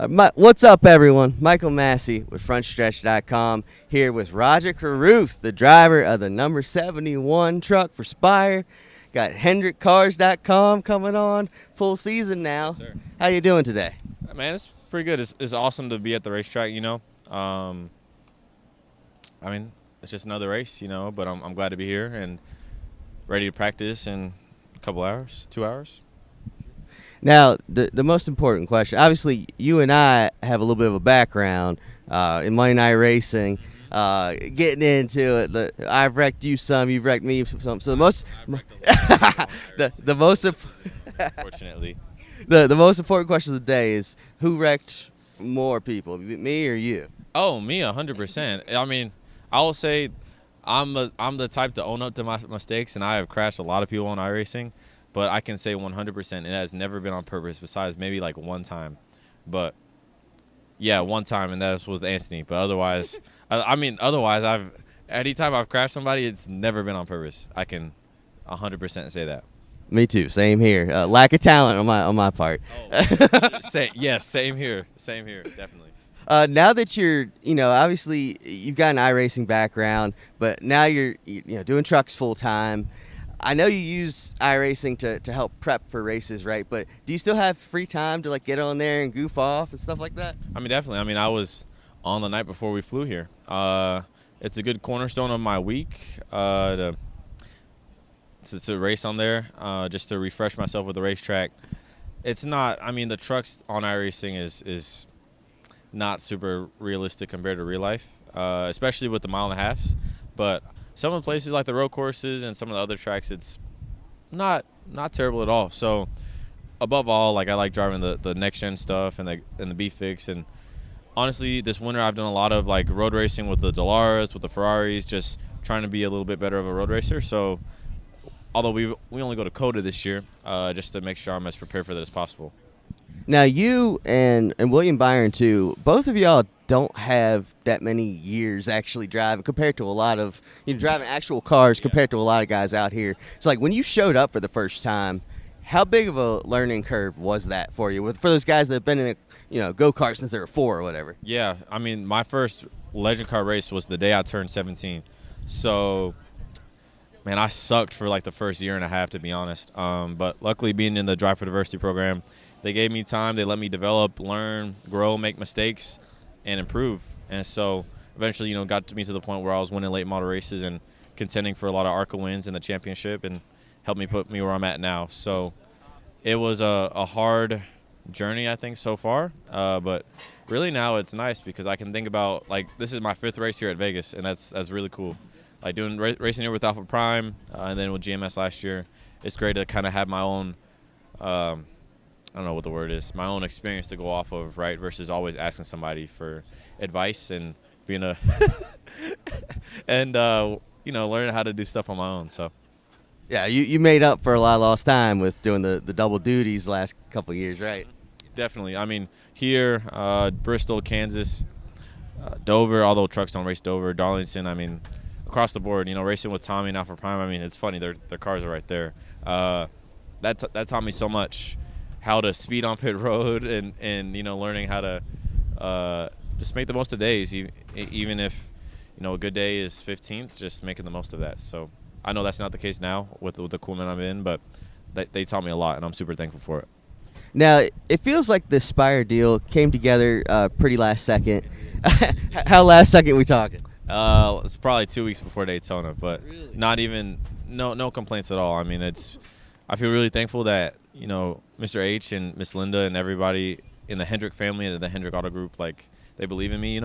What's up, everyone? Michael Massie with Frontstretch.com here with Rajah Caruth, the driver of the number 71 truck for Spire. Got HendrickCars.com coming on full season now. Yes, sir. How you doing today? Man, it's pretty good. It's awesome to be at the racetrack, you know. I mean, it's just another race, you know, but I'm glad to be here and ready to practice in a couple hours, 2 hours. Now, the most important question, obviously, you and I have a little bit of a background in Monday Night Racing, getting into it. I've wrecked you some, you've wrecked me some. So the most, the most, Fortunately. the most important question of the day is who wrecked more people, me or you? Oh, me 100%. I mean, I will say I'm the type to own up to my mistakes, and I have crashed a lot of people on iRacing. But I can say 100% it has never been on purpose, besides maybe like one time. But yeah, one time, and that was with Anthony. But otherwise, anytime I've crashed somebody, it's never been on purpose. I can 100% say that. Me too. Same here. Lack of talent on my part. Yes, same here. Same here, definitely. Now that you're, obviously you've got an iRacing background, but now you're, doing trucks full time. I know you use iRacing to help prep for races, right? But do you still have free time to like get on there and goof off and stuff like that? I mean, definitely. I mean, I was on the night before we flew here. It's a good cornerstone of my week to race on there, just to refresh myself with the racetrack. It's not. I mean, the trucks on iRacing is not super realistic compared to real life, especially with the mile and a halves. But some of the places like the road courses and some of the other tracks, it's not terrible at all. So above all, like I like driving the next gen stuff and the B-Fix. And honestly, this winter I've done a lot of like road racing with the Delaras, with the Ferraris, just trying to be a little bit better of a road racer. So although we only go to COTA this year, just to make sure I'm as prepared for that as possible. Now you and William Byron too, both of y'all don't have that many years actually driving compared to a lot of driving actual cars compared to a lot of guys out here. So like when you showed up for the first time, how big of a learning curve was that for you? For those guys that have been in go-kart since they were 4 or whatever. Yeah, I mean my first legend car race was the day I turned 17. So man, I sucked for like the first year and a half, to be honest. But luckily, being in the Drive for Diversity program, they gave me time. They let me develop, learn, grow, make mistakes, and improve. And so eventually, got me to the point where I was winning late model races and contending for a lot of ARCA wins in the championship, and helped me put me where I'm at now. So it was a hard journey, I think, so far. But really now it's nice because I can think about, like, this is my 5th race here at Vegas, and that's really cool. Like doing racing here with Alpha Prime and then with GMS last year, it's great to kind of have my own, I don't know what the word is, my own experience to go off of, right? Versus always asking somebody for advice and being learning how to do stuff on my own. So, yeah, you made up for a lot of lost time with doing the double duties last couple of years, right? Definitely. I mean, here, Bristol, Kansas, Dover, although trucks don't race Dover, Darlington, I mean, across the board, racing with Tommy and Alpha Prime, I mean, it's funny, their cars are right there. That taught me so much, how to speed on pit road and learning how to just make the most of days, even if a good day is 15th, just making the most of that. So I know that's not the case now with the equipment I'm in, but they taught me a lot, and I'm super thankful for it. Now, it feels like the Spire deal came together pretty last second. How last second we talking? It's probably 2 weeks before Daytona, but really? Not even no complaints at all. I mean, I feel really thankful that Mr. H and Miss Linda and everybody in the Hendrick family and the Hendrick Auto Group, like, they believe in me,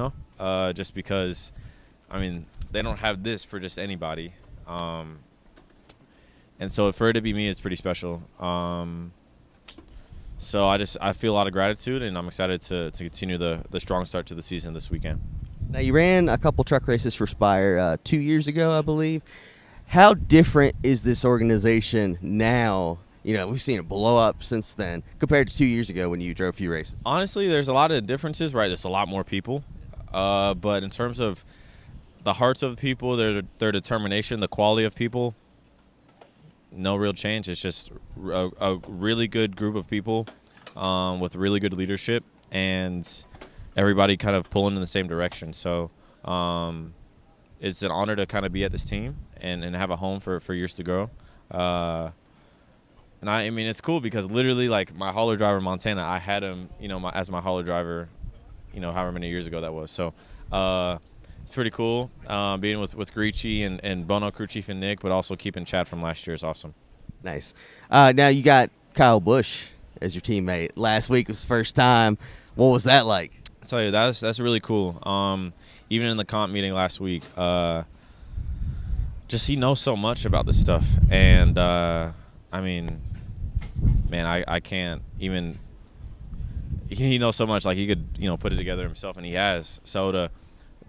just because, I mean, they don't have this for just anybody, and so for it to be me, it's pretty special. So I feel a lot of gratitude, and I'm excited to continue the strong start to the season this weekend. Now, you ran a couple truck races for Spire 2 years ago, I believe. How different is this organization now? We've seen it blow up since then compared to 2 years ago when you drove a few races. Honestly, there's a lot of differences, right? There's a lot more people. But in terms of the hearts of the people, their determination, the quality of people, no real change. It's just a really good group of people with really good leadership. and everybody kind of pulling in the same direction. So it's an honor to kind of be at this team and have a home for years to grow. And I mean, it's cool because literally, like, my hauler driver in Montana, I had him, as my hauler driver, however many years ago that was. So it's pretty cool being with Gricci and Bono, crew chief, and Nick, but also keeping Chad from last year is awesome. Nice. Now you got Kyle Busch as your teammate. Last week was the first time. What was that like? I'll tell you, that's really cool. Even in the comp meeting last week, just he knows so much about this stuff. And, I mean, man, I can't even – he knows so much. Like, he could, put it together himself, and he has. So to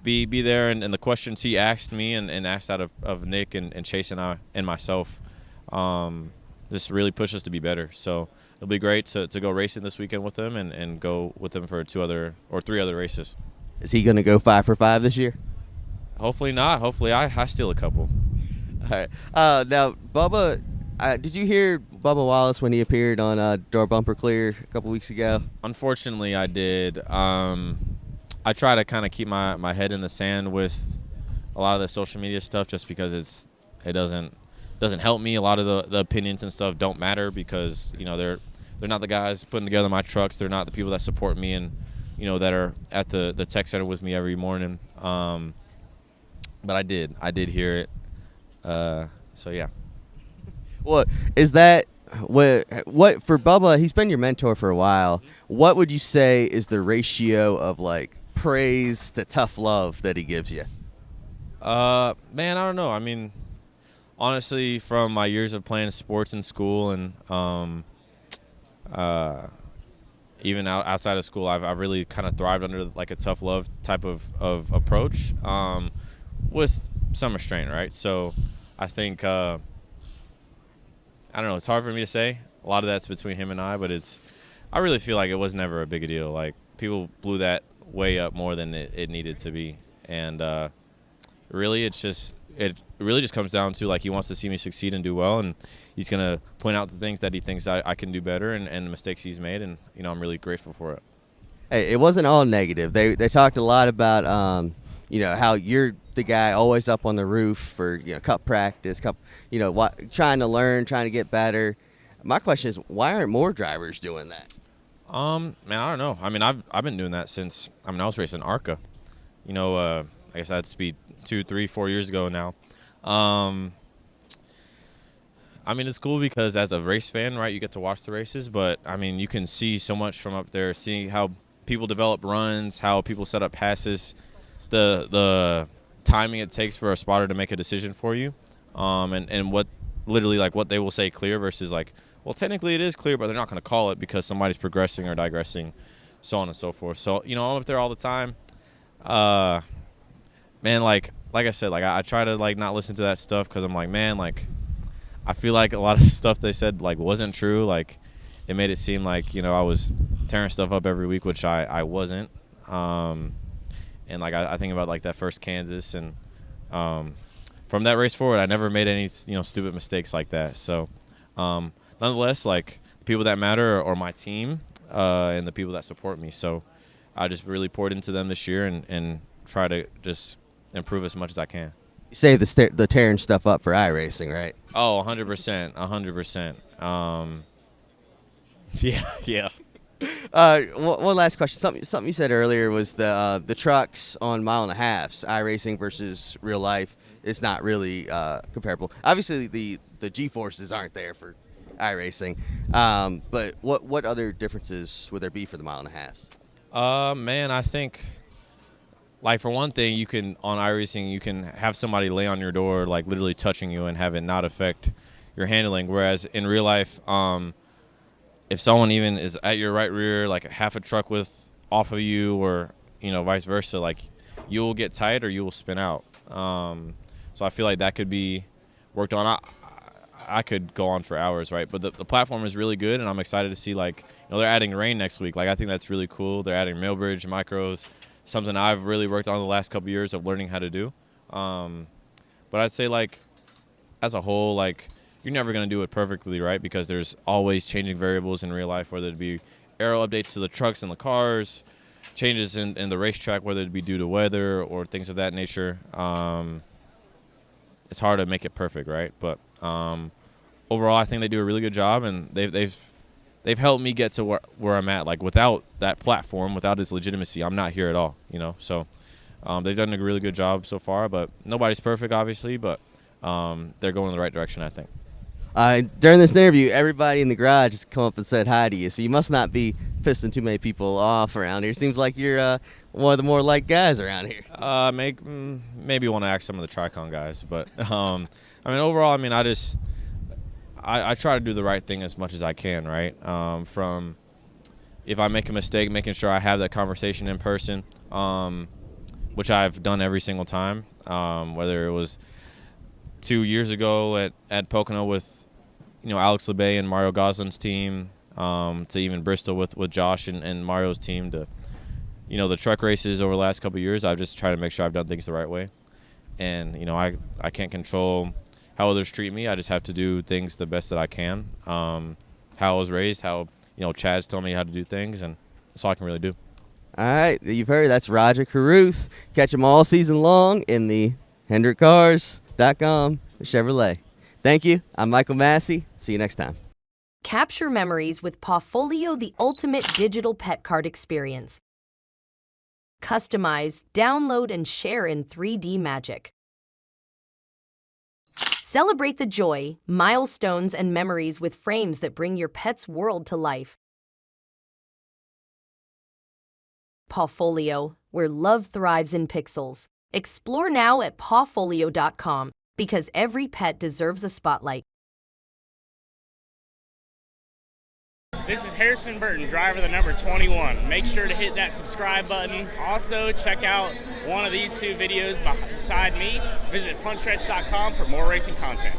be there and the questions he asked me and asked out of Nick and Chase and I and myself just really pushed us to be better. So it'll be great to go racing this weekend with them and go with them for 3 other races. Is he going to go 5 for 5 this year? Hopefully not. Hopefully I steal a couple. All right. Now, Bubba, did you hear Bubba Wallace when he appeared on Door Bumper Clear a couple weeks ago? Unfortunately, I did. I try to kind of keep my head in the sand with a lot of the social media stuff just because it doesn't help me. A lot of the opinions and stuff don't matter because, they're not the guys putting together my trucks. They're not the people that support me and, that are at the tech center with me every morning. But I did hear it. So yeah. What is that? What for Bubba? He's been your mentor for a while. What would you say is the ratio of like praise to tough love that he gives you? Man, I don't know. I mean, honestly, from my years of playing sports in school and even outside of school, I've really kind of thrived under like a tough love type of approach with some restraint, right? So I think I don't know. It's hard for me to say. A lot of that's between him and I, but I really feel like it was never a big a deal. Like, people blew that way up more than it needed to be. And really, it really just comes down to, like, he wants to see me succeed and do well, and he's going to point out the things that he thinks I can do better and the mistakes he's made, and, I'm really grateful for it. Hey, it wasn't all negative. They talked a lot about, how you're the guy always up on the roof for cup practice, trying to learn, trying to get better. My question is, why aren't more drivers doing that? Man, I don't know. I mean, I've been doing that since I was racing ARCA. I guess I'd speed 2, 3, 4 years ago now. I mean, it's cool because as a race fan, right, you get to watch the races, but I mean, you can see so much from up there, seeing how people develop runs, how people set up passes, the timing it takes for a spotter to make a decision for you, and what literally like what they will say clear versus like, well, technically it is clear, but they're not going to call it because somebody's progressing or digressing, so on and so forth. So I'm up there all the time. Man, like I said, like I try to like not listen to that stuff because I'm like, man, like I feel like a lot of stuff they said like wasn't true. Like it made it seem like I was tearing stuff up every week, which I wasn't. And like I think about like that first Kansas, and from that race forward, I never made any stupid mistakes like that. So nonetheless, like the people that matter are my team and the people that support me. So I just really poured into them this year and try to just improve as much as I can. You save the tearing stuff up for iRacing, right? Oh, 100%, 100%. Yeah. One last question. Something you said earlier was the trucks on 1.5 miles iRacing versus real life is not really comparable. Obviously, the G-forces aren't there for iRacing, but what other differences would there be for the 1.5 miles? Man, I think, like, for one thing, you can on iRacing you can have somebody lay on your door, like literally touching you, and have it not affect your handling. Whereas in real life, if someone even is at your right rear, like half a truck width off of you, or vice versa, like you will get tight or you will spin out. So I feel like that could be worked on. I could go on for hours, right? But the platform is really good, and I'm excited to see, like, they're adding rain next week. Like, I think that's really cool. They're adding Millbridge, micros, something I've really worked on the last couple of years of learning how to do. But I'd say, like, as a whole, like, you're never going to do it perfectly, right? Because there's always changing variables in real life, whether it be aero updates to the trucks and the cars, changes in the racetrack, whether it be due to weather or things of that nature. It's hard to make it perfect, right? But overall, I think they do a really good job, and they've helped me get to where I'm at. Like, without that platform, without its legitimacy, I'm not here at all, you know? So they've done a really good job so far, but nobody's perfect, obviously, but they're going in the right direction, I think. During this interview, everybody in the garage has come up and said hi to you, so you must not be pissing too many people off around here. Seems like you're one of the more liked guys around here. Maybe want to ask some of the Tricon guys, but I mean, overall, I mean, I try to do the right thing as much as I can, right? From if I make a mistake, making sure I have that conversation in person, which I've done every single time, whether it was 2 years ago at Pocono with, you know, Alex LeBay and Mario Goslin's team, to even Bristol with Josh and Mario's team, to, you know, the truck races over the last couple of years. I've just tried to make sure I've done things the right way. And, you know, I can't control how others treat me. I just have to do things the best that I can. How I was raised, how, you know, Chad's telling me how to do things, and that's all I can really do. All right, you've heard that's Rajah Caruth. Catch him all season long in the HendrickCars.com Chevrolet. Thank you. I'm Michael Massie. See you next time. Capture memories with Pawfolio, the ultimate digital pet card experience. Customize, download, and share in 3D magic. Celebrate the joy, milestones, and memories with frames that bring your pet's world to life. Pawfolio, where love thrives in pixels. Explore now at pawfolio.com, because every pet deserves a spotlight. This is Harrison Burton, driver the number 21. Make sure to hit that subscribe button. Also, check out one of these two videos beside me. Visit frontstretch.com for more racing content.